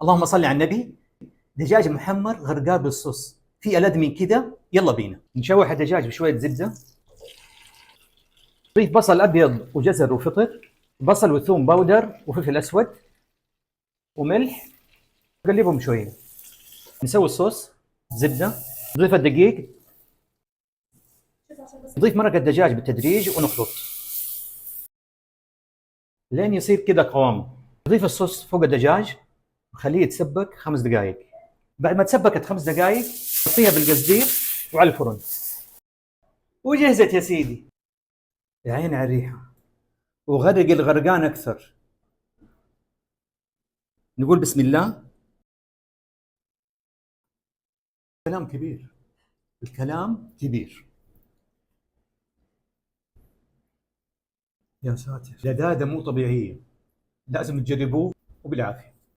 اللهم صل على النبي. دجاج محمر غرقان بالصوص، في ألذ من كذا؟ يلا بينا نشوح الدجاج بشويه زبده. ضيف بصل ابيض وجزر وفطر، بصل وثوم باودر وفلفل اسود وملح، نقلبهم شويه. نسوي الصوص، زبده، نضيف الدقيق، نضيف مرق الدجاج بالتدريج ونخلط لين يصير كذا قوامه. نضيف الصوص فوق الدجاج وخليه يتسبك 5 دقائق. بعد ما تسبكت 5 دقائق حطيها بالقصدير وعلى الفرن، وجهزت يا سيدي. يا عيني على الريحه، وغرق الغرقان اكثر. نقول بسم الله. كلام كبير، الكلام كبير. يا ساتر، لذاذة مو طبيعية، لازم تجربوه وبالعافية.